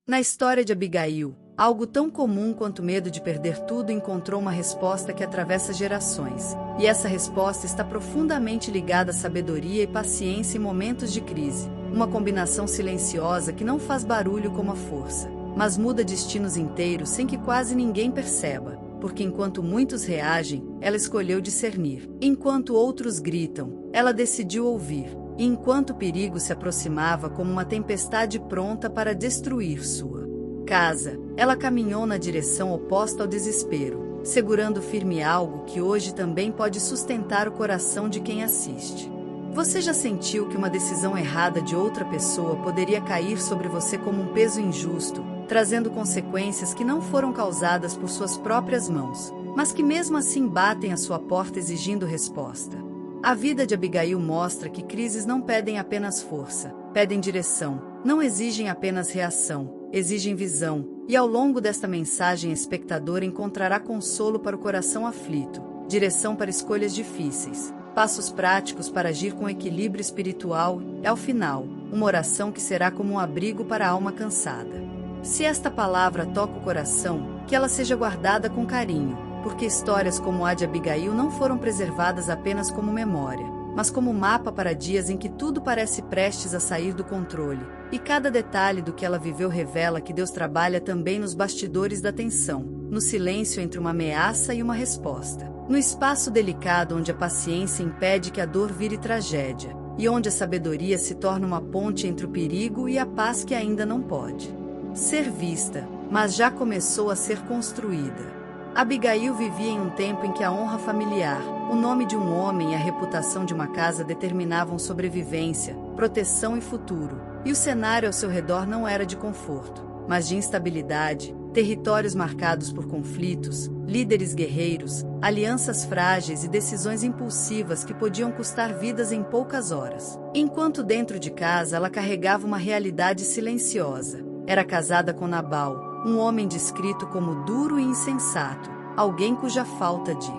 Na história de Abigail, algo tão comum quanto o medo de perder tudo encontrou uma resposta que atravessa gerações, e essa resposta está profundamente ligada à sabedoria e paciência em momentos de crise, uma combinação silenciosa que não faz barulho como a força, mas muda destinos inteiros sem que quase ninguém perceba, porque enquanto muitos reagem, ela escolheu discernir, enquanto outros gritam, ela decidiu ouvir, e enquanto o perigo se aproximava como uma tempestade pronta para destruir sua casa, ela caminhou na direção oposta ao desespero, segurando firme algo que hoje também pode sustentar o coração de quem assiste. Você já sentiu que uma decisão errada de outra pessoa poderia cair sobre você como um peso injusto, trazendo consequências que não foram causadas por suas próprias mãos, mas que mesmo assim batem à sua porta exigindo resposta? A vida de Abigail mostra que crises não pedem apenas força, pedem direção, não exigem apenas reação, exigem visão, e ao longo desta mensagem espectador encontrará consolo para o coração aflito, direção para escolhas difíceis, passos práticos para agir com equilíbrio espiritual e, ao final, uma oração que será como um abrigo para a alma cansada. Se esta palavra toca o coração, que ela seja guardada com carinho, porque histórias como a de Abigail não foram preservadas apenas como memória, mas como mapa para dias em que tudo parece prestes a sair do controle, e cada detalhe do que ela viveu revela que Deus trabalha também nos bastidores da tensão, no silêncio entre uma ameaça e uma resposta, no espaço delicado onde a paciência impede que a dor vire tragédia, e onde a sabedoria se torna uma ponte entre o perigo e a paz que ainda não pode ser vista, mas já começou a ser construída. Abigail vivia em um tempo em que a honra familiar, o nome de um homem e a reputação de uma casa determinavam sobrevivência, proteção e futuro, e o cenário ao seu redor não era de conforto, mas de instabilidade, territórios marcados por conflitos, líderes guerreiros, alianças frágeis e decisões impulsivas que podiam custar vidas em poucas horas. Enquanto dentro de casa ela carregava uma realidade silenciosa. Era casada com Nabal, um homem descrito como duro e insensato, alguém cuja falta de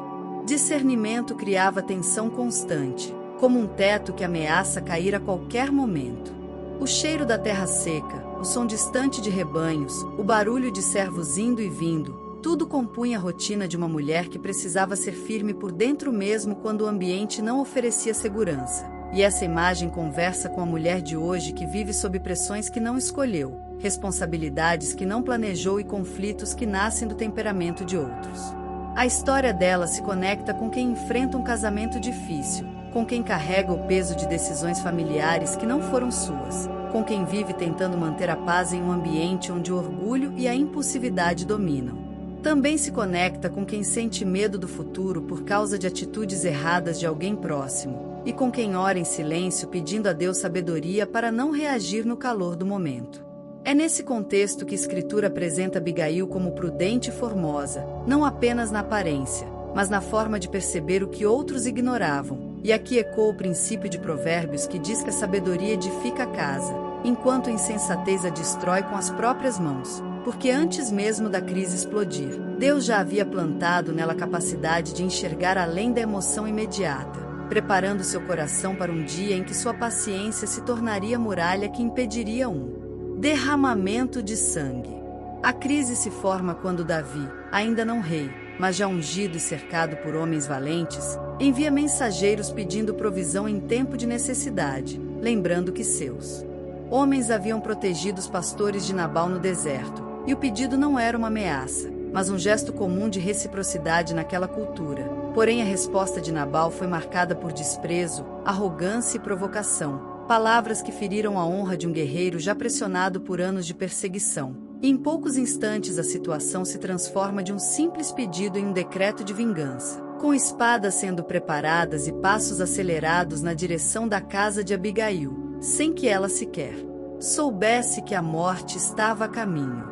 discernimento criava tensão constante, como um teto que ameaça cair a qualquer momento. O cheiro da terra seca, o som distante de rebanhos, o barulho de servos indo e vindo, tudo compunha a rotina de uma mulher que precisava ser firme por dentro mesmo quando o ambiente não oferecia segurança. E essa imagem conversa com a mulher de hoje que vive sob pressões que não escolheu, responsabilidades que não planejou e conflitos que nascem do temperamento de outros. A história dela se conecta com quem enfrenta um casamento difícil, com quem carrega o peso de decisões familiares que não foram suas, com quem vive tentando manter a paz em um ambiente onde o orgulho e a impulsividade dominam. Também se conecta com quem sente medo do futuro por causa de atitudes erradas de alguém próximo, e com quem ora em silêncio pedindo a Deus sabedoria para não reagir no calor do momento. É nesse contexto que a Escritura apresenta Abigail como prudente e formosa, não apenas na aparência, mas na forma de perceber o que outros ignoravam, e aqui ecoa o princípio de Provérbios que diz que a sabedoria edifica a casa, enquanto a insensatez a destrói com as próprias mãos, porque antes mesmo da crise explodir, Deus já havia plantado nela a capacidade de enxergar além da emoção imediata, preparando seu coração para um dia em que sua paciência se tornaria muralha que impediria um derramamento de sangue. A crise se forma quando Davi, ainda não rei, mas já ungido e cercado por homens valentes, envia mensageiros pedindo provisão em tempo de necessidade, lembrando que seus homens haviam protegido os pastores de Nabal no deserto, e o pedido não era uma ameaça, mas um gesto comum de reciprocidade naquela cultura. Porém, a resposta de Nabal foi marcada por desprezo, arrogância e provocação, palavras que feriram a honra de um guerreiro já pressionado por anos de perseguição. E em poucos instantes a situação se transforma de um simples pedido em um decreto de vingança, com espadas sendo preparadas e passos acelerados na direção da casa de Abigail, sem que ela sequer soubesse que a morte estava a caminho.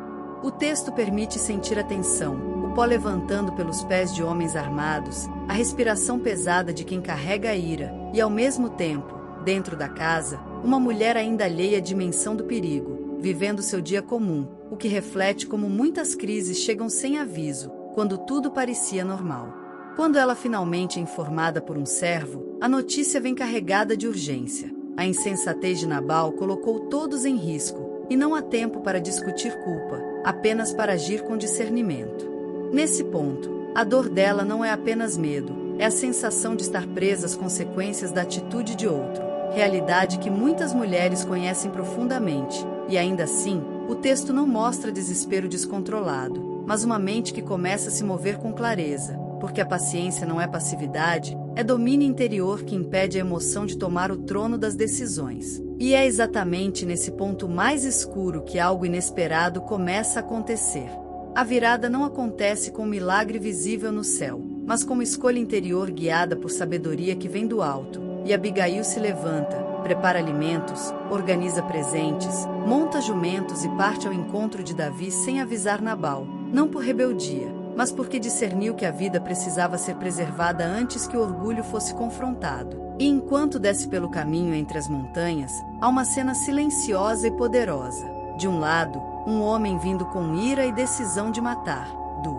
O texto permite sentir a tensão, o pó levantando pelos pés de homens armados, a respiração pesada de quem carrega a ira, e ao mesmo tempo, dentro da casa, uma mulher ainda alheia à dimensão do perigo, vivendo seu dia comum, o que reflete como muitas crises chegam sem aviso, quando tudo parecia normal. Quando ela finalmente é informada por um servo, a notícia vem carregada de urgência. A insensatez de Nabal colocou todos em risco, e não há tempo para discutir culpa, apenas para agir com discernimento. Nesse ponto, a dor dela não é apenas medo, é a sensação de estar presa às consequências da atitude de outro, realidade que muitas mulheres conhecem profundamente, e ainda assim, o texto não mostra desespero descontrolado, mas uma mente que começa a se mover com clareza, porque a paciência não é passividade, é domínio interior que impede a emoção de tomar o trono das decisões. E é exatamente nesse ponto mais escuro que algo inesperado começa a acontecer. A virada não acontece com um milagre visível no céu, mas com uma escolha interior guiada por sabedoria que vem do alto. E Abigail se levanta, prepara alimentos, organiza presentes, monta jumentos e parte ao encontro de Davi sem avisar Nabal, não por rebeldia, mas porque discerniu que a vida precisava ser preservada antes que o orgulho fosse confrontado. E enquanto desce pelo caminho entre as montanhas, há uma cena silenciosa e poderosa. De um lado, um homem vindo com ira e decisão de matar. Do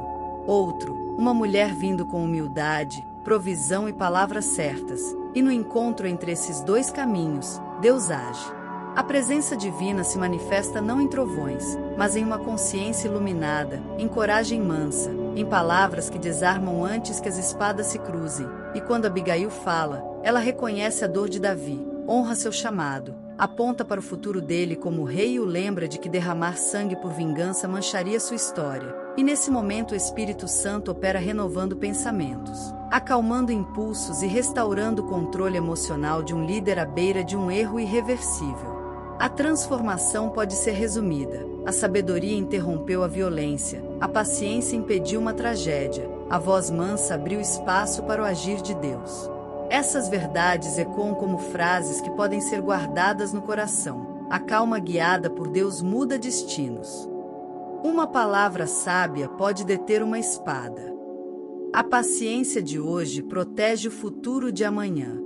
outro, uma mulher vindo com humildade, provisão e palavras certas. E no encontro entre esses dois caminhos, Deus age. A presença divina se manifesta não em trovões, mas em uma consciência iluminada, em coragem mansa, em palavras que desarmam antes que as espadas se cruzem. E quando Abigail fala, ela reconhece a dor de Davi, honra seu chamado, aponta para o futuro dele como rei e o lembra de que derramar sangue por vingança mancharia sua história. E nesse momento o Espírito Santo opera renovando pensamentos, acalmando impulsos e restaurando o controle emocional de um líder à beira de um erro irreversível. A transformação pode ser resumida. A sabedoria interrompeu a violência, a paciência impediu uma tragédia, a voz mansa abriu espaço para o agir de Deus. Essas verdades ecoam como frases que podem ser guardadas no coração. A calma guiada por Deus muda destinos. Uma palavra sábia pode deter uma espada. A paciência de hoje protege o futuro de amanhã.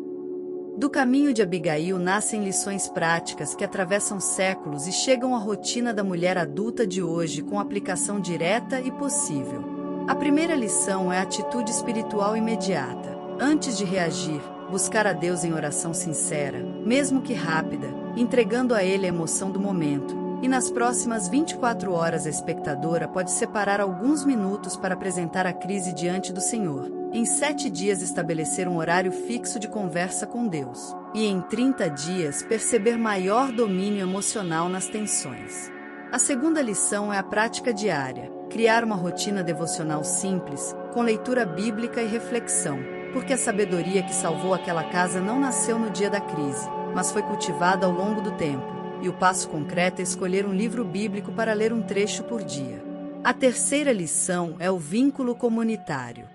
Do caminho de Abigail nascem lições práticas que atravessam séculos e chegam à rotina da mulher adulta de hoje com aplicação direta e possível. A primeira lição é a atitude espiritual imediata. Antes de reagir, buscar a Deus em oração sincera, mesmo que rápida, entregando a Ele a emoção do momento. E nas próximas 24 horas a espectadora pode separar alguns minutos para apresentar a crise diante do Senhor. Em 7 dias estabelecer um horário fixo de conversa com Deus. E em 30 dias perceber maior domínio emocional nas tensões. A segunda lição é a prática diária. Criar uma rotina devocional simples, com leitura bíblica e reflexão. Porque a sabedoria que salvou aquela casa não nasceu no dia da crise, mas foi cultivada ao longo do tempo. E o passo concreto é escolher um livro bíblico para ler um trecho por dia. A terceira lição é o vínculo comunitário.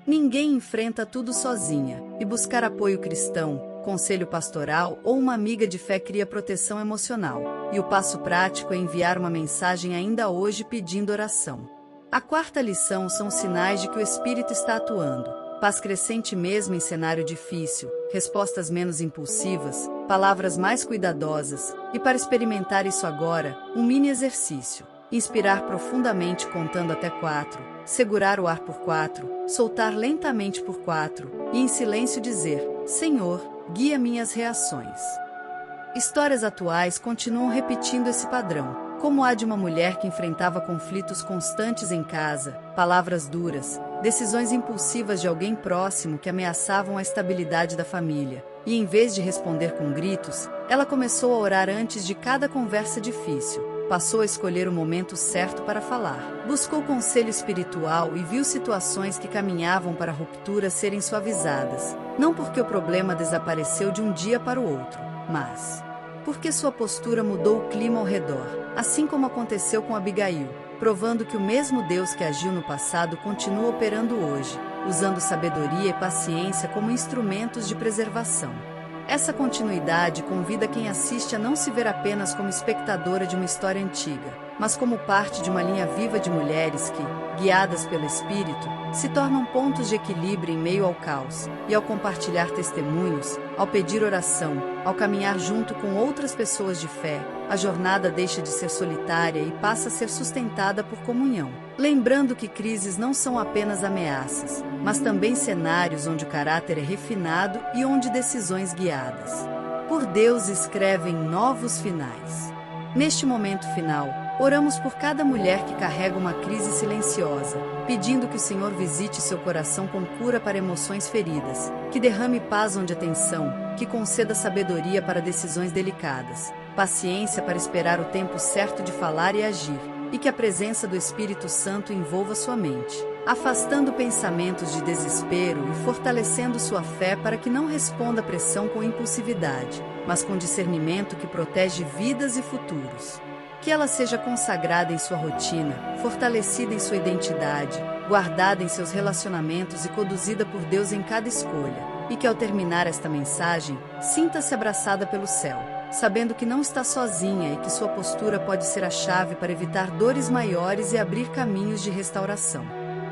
Ninguém enfrenta tudo sozinha, e buscar apoio cristão, conselho pastoral ou uma amiga de fé cria proteção emocional. E o passo prático é enviar uma mensagem ainda hoje pedindo oração. A quarta lição são os sinais de que o Espírito está atuando. Paz crescente mesmo em cenário difícil, respostas menos impulsivas, palavras mais cuidadosas, e para experimentar isso agora, um mini exercício. Inspirar profundamente contando até 4, segurar o ar por 4, soltar lentamente por 4, e em silêncio dizer, Senhor, guia minhas reações. Histórias atuais continuam repetindo esse padrão. Como a de uma mulher que enfrentava conflitos constantes em casa, palavras duras, decisões impulsivas de alguém próximo que ameaçavam a estabilidade da família. E em vez de responder com gritos, ela começou a orar antes de cada conversa difícil. Passou a escolher o momento certo para falar. Buscou conselho espiritual e viu situações que caminhavam para a ruptura serem suavizadas. Não porque o problema desapareceu de um dia para o outro, mas porque sua postura mudou o clima ao redor, assim como aconteceu com Abigail, provando que o mesmo Deus que agiu no passado continua operando hoje, usando sabedoria e paciência como instrumentos de preservação. Essa continuidade convida quem assiste a não se ver apenas como espectadora de uma história antiga, mas como parte de uma linha viva de mulheres que, guiadas pelo Espírito, se tornam pontos de equilíbrio em meio ao caos, e ao compartilhar testemunhos, ao pedir oração, ao caminhar junto com outras pessoas de fé, a jornada deixa de ser solitária e passa a ser sustentada por comunhão. Lembrando que crises não são apenas ameaças, mas também cenários onde o caráter é refinado e onde decisões guiadas por Deus escrevem novos finais. Neste momento final, oramos por cada mulher que carrega uma crise silenciosa, pedindo que o Senhor visite seu coração com cura para emoções feridas, que derrame paz onde há tensão, que conceda sabedoria para decisões delicadas, paciência para esperar o tempo certo de falar e agir, e que a presença do Espírito Santo envolva sua mente, afastando pensamentos de desespero e fortalecendo sua fé para que não responda à pressão com impulsividade, mas com discernimento que protege vidas e futuros. Que ela seja consagrada em sua rotina, fortalecida em sua identidade, guardada em seus relacionamentos e conduzida por Deus em cada escolha, e que ao terminar esta mensagem, sinta-se abraçada pelo céu, sabendo que não está sozinha e que sua postura pode ser a chave para evitar dores maiores e abrir caminhos de restauração.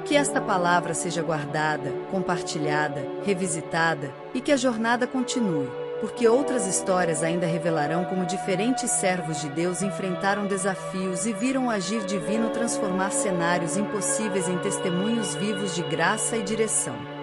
Que esta palavra seja guardada, compartilhada, revisitada, e que a jornada continue, porque outras histórias ainda revelarão como diferentes servos de Deus enfrentaram desafios e viram o agir divino transformar cenários impossíveis em testemunhos vivos de graça e direção.